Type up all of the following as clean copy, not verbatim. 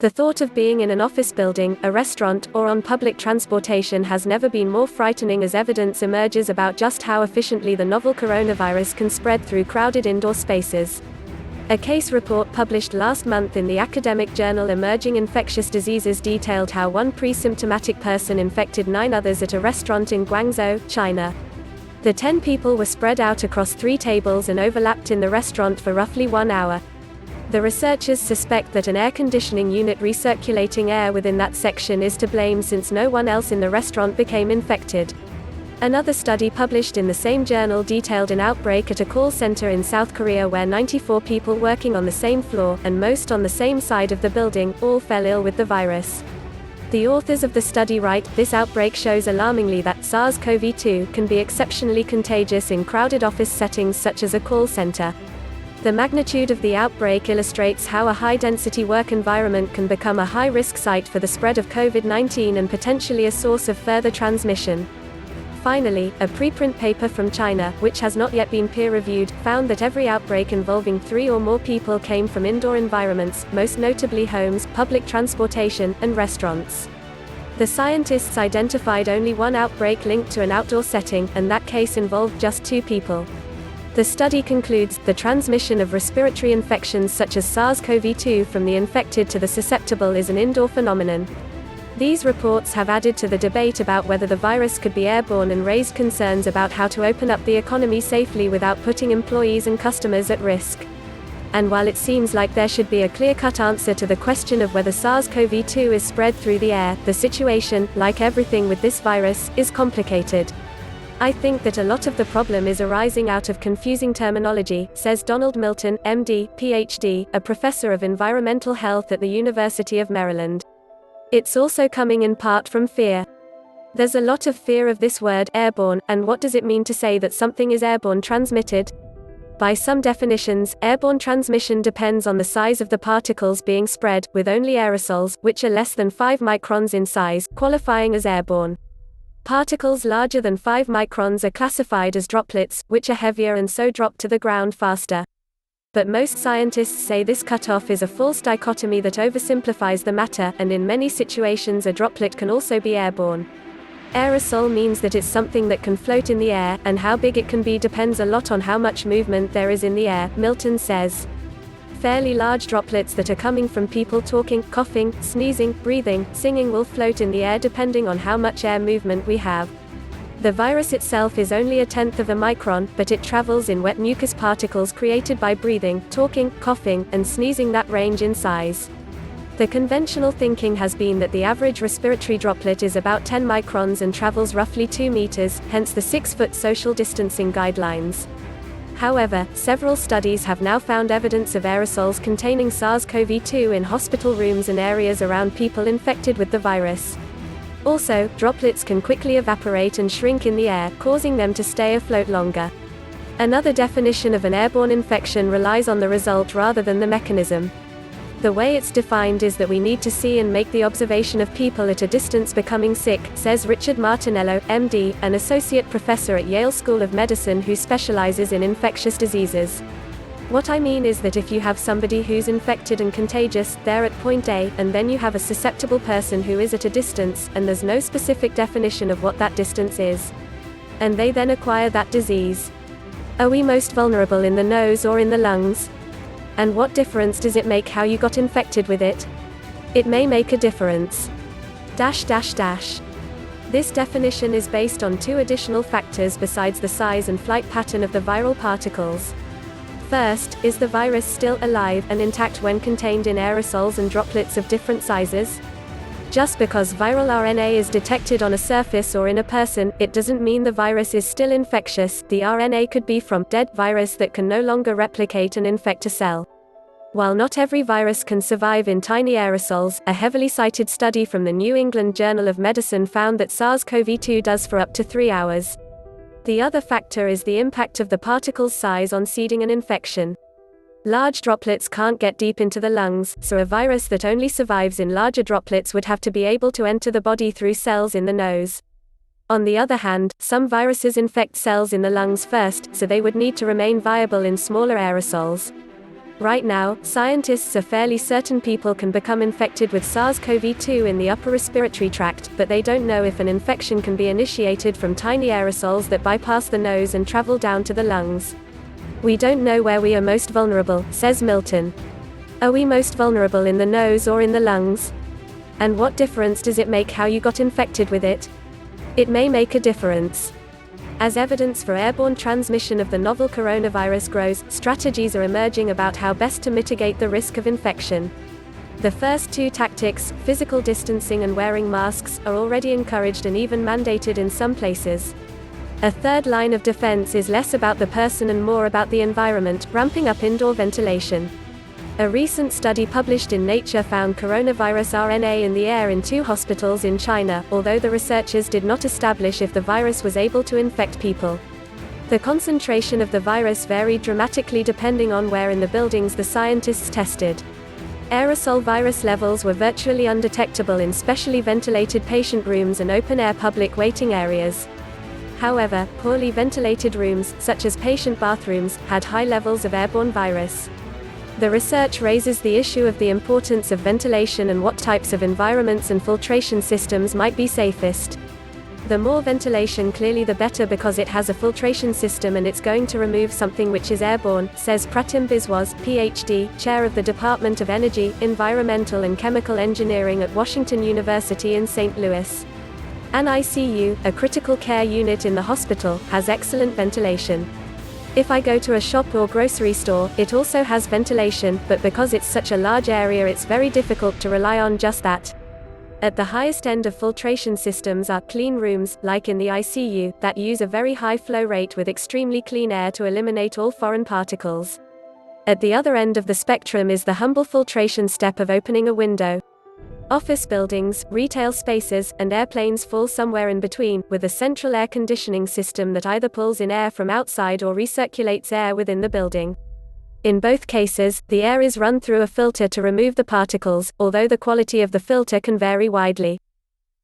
The thought of being in an office building, a restaurant, or on public transportation has never been more frightening as evidence emerges about just how efficiently the novel coronavirus can spread through crowded indoor spaces. A case report published last month in the academic journal Emerging Infectious Diseases detailed how one pre-symptomatic person infected 9 others at a restaurant in Guangzhou, China. The 10 people were spread out across 3 tables and overlapped in the restaurant for roughly 1 hour. The researchers suspect that an air conditioning unit recirculating air within that section is to blame since no one else in the restaurant became infected. Another study published in the same journal detailed an outbreak at a call center in South Korea where 94 people working on the same floor, and most on the same side of the building, all fell ill with the virus. The authors of the study write, "This outbreak shows alarmingly that SARS-CoV-2 can be exceptionally contagious in crowded office settings such as a call center." The magnitude of the outbreak illustrates how a high-density work environment can become a high-risk site for the spread of COVID-19 and potentially a source of further transmission. Finally, a preprint paper from China, which has not yet been peer-reviewed, found that every outbreak involving 3 or more people came from indoor environments, most notably homes, public transportation, and restaurants. The scientists identified only one outbreak linked to an outdoor setting, and that case involved just 2 people. The study concludes, the transmission of respiratory infections such as SARS-CoV-2 from the infected to the susceptible is an indoor phenomenon. These reports have added to the debate about whether the virus could be airborne and raised concerns about how to open up the economy safely without putting employees and customers at risk. And while it seems like there should be a clear-cut answer to the question of whether SARS-CoV-2 is spread through the air, the situation, like everything with this virus, is complicated. "I think that a lot of the problem is arising out of confusing terminology," says Donald Milton, MD, PhD, a professor of environmental health at the University of Maryland. "It's also coming in part from fear. There's a lot of fear of this word, airborne, and what does it mean to say that something is airborne transmitted? By some definitions, airborne transmission depends on the size of the particles being spread, with only aerosols, which are less than 5 microns in size, qualifying as airborne. Particles larger than 5 microns are classified as droplets, which are heavier and so drop to the ground faster. But most scientists say this cutoff is a false dichotomy that oversimplifies the matter, and in many situations a droplet can also be airborne. Aerosol means that it's something that can float in the air, and how big it can be depends a lot on how much movement there is in the air," Milton says. Fairly large droplets that are coming from people talking, coughing, sneezing, breathing, singing will float in the air depending on how much air movement we have. The virus itself is only 1/10 of a micron, but it travels in wet mucus particles created by breathing, talking, coughing, and sneezing that range in size. The conventional thinking has been that the average respiratory droplet is about 10 microns and travels roughly 2 meters, hence the 6-foot social distancing guidelines. However, several studies have now found evidence of aerosols containing SARS-CoV-2 in hospital rooms and areas around people infected with the virus. Also, droplets can quickly evaporate and shrink in the air, causing them to stay afloat longer. Another definition of an airborne infection relies on the result rather than the mechanism. The way it's defined is that we need to see and make the observation of people at a distance becoming sick, says Richard Martinello, MD, an associate professor at Yale School of Medicine who specializes in infectious diseases. "What I mean is that if you have somebody who's infected and contagious, they're at point A, and then you have a susceptible person who is at a distance, and there's no specific definition of what that distance is. And they then acquire that disease. Are we most vulnerable in the nose or in the lungs? And what difference does it make how you got infected with it? It may make a difference. This definition is based on 2 additional factors besides the size and flight pattern of the viral particles. First, is the virus still alive and intact when contained in aerosols and droplets of different sizes? Just because viral RNA is detected on a surface or in a person, it doesn't mean the virus is still infectious. The RNA could be from dead virus that can no longer replicate and infect a cell. While not every virus can survive in tiny aerosols, a heavily cited study from the New England Journal of Medicine found that SARS-CoV-2 does for up to 3 hours. The other factor is the impact of the particle's size on seeding an infection. Large droplets can't get deep into the lungs, so a virus that only survives in larger droplets would have to be able to enter the body through cells in the nose. On the other hand, some viruses infect cells in the lungs first, so they would need to remain viable in smaller aerosols. Right now, scientists are fairly certain people can become infected with SARS-CoV-2 in the upper respiratory tract, but they don't know if an infection can be initiated from tiny aerosols that bypass the nose and travel down to the lungs. We don't know where we are most vulnerable, says Milton. Are we most vulnerable in the nose or in the lungs? And what difference does it make how you got infected with it? It may make a difference. As evidence for airborne transmission of the novel coronavirus grows, strategies are emerging about how best to mitigate the risk of infection. The first two tactics, physical distancing and wearing masks, are already encouraged and even mandated in some places. A third line of defense is less about the person and more about the environment, ramping up indoor ventilation. A recent study published in Nature found coronavirus RNA in the air in 2 hospitals in China, although the researchers did not establish if the virus was able to infect people. The concentration of the virus varied dramatically depending on where in the buildings the scientists tested. Aerosol virus levels were virtually undetectable in specially ventilated patient rooms and open-air public waiting areas. However, poorly ventilated rooms, such as patient bathrooms, had high levels of airborne virus. The research raises the issue of the importance of ventilation and what types of environments and filtration systems might be safest. The more ventilation clearly the better because it has a filtration system and it's going to remove something which is airborne, says Pratim Biswas, Ph.D., Chair of the Department of Energy, Environmental and Chemical Engineering at Washington University in St. Louis. An ICU, a critical care unit in the hospital, has excellent ventilation. If I go to a shop or grocery store, it also has ventilation, but because it's such a large area it's very difficult to rely on just that. At the highest end of filtration systems are clean rooms, like in the ICU, that use a very high flow rate with extremely clean air to eliminate all foreign particles. At the other end of the spectrum is the humble filtration step of opening a window. Office buildings, retail spaces, and airplanes fall somewhere in between, with a central air conditioning system that either pulls in air from outside or recirculates air within the building. In both cases, the air is run through a filter to remove the particles, although the quality of the filter can vary widely.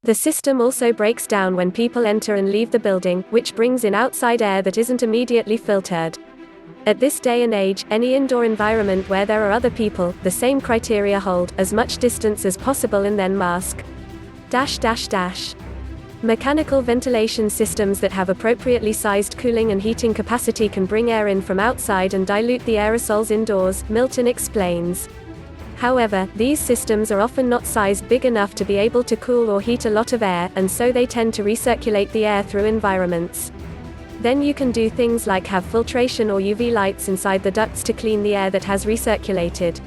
The system also breaks down when people enter and leave the building, which brings in outside air that isn't immediately filtered. At this day and age, any indoor environment where there are other people, the same criteria hold: as much distance as possible and then mask. Mechanical ventilation systems that have appropriately sized cooling and heating capacity can bring air in from outside and dilute the aerosols indoors, Milton explains. However, these systems are often not sized big enough to be able to cool or heat a lot of air, and so they tend to recirculate the air through environments. Then you can do things like have filtration or UV lights inside the ducts to clean the air that has recirculated.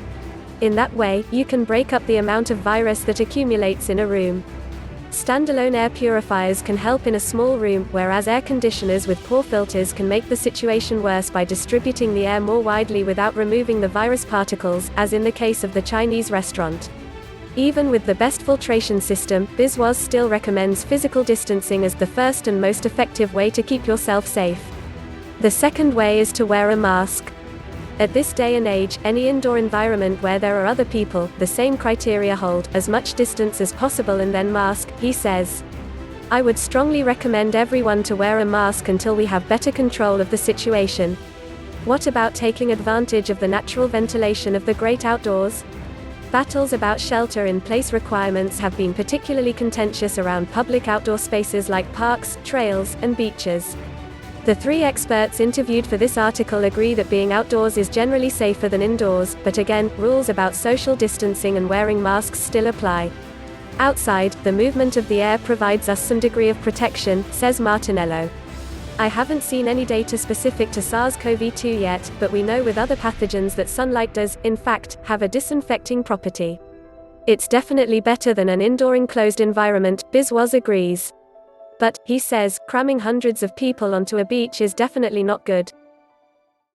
In that way, you can break up the amount of virus that accumulates in a room. Standalone air purifiers can help in a small room, whereas air conditioners with poor filters can make the situation worse by distributing the air more widely without removing the virus particles, as in the case of the Chinese restaurant. Even with the best filtration system, Biswas still recommends physical distancing as the first and most effective way to keep yourself safe. The second way is to wear a mask. At this day and age, any indoor environment where there are other people, the same criteria hold: as much distance as possible and then mask, he says. I would strongly recommend everyone to wear a mask until we have better control of the situation. What about taking advantage of the natural ventilation of the great outdoors? Battles about shelter-in-place requirements have been particularly contentious around public outdoor spaces like parks, trails, and beaches. The 3 experts interviewed for this article agree that being outdoors is generally safer than indoors, but again, rules about social distancing and wearing masks still apply. Outside, the movement of the air provides us some degree of protection, says Martinello. I haven't seen any data specific to SARS-CoV-2 yet, but we know with other pathogens that sunlight does, in fact, have a disinfecting property. It's definitely better than an indoor enclosed environment, Biswas agrees. But, he says, cramming hundreds of people onto a beach is definitely not good.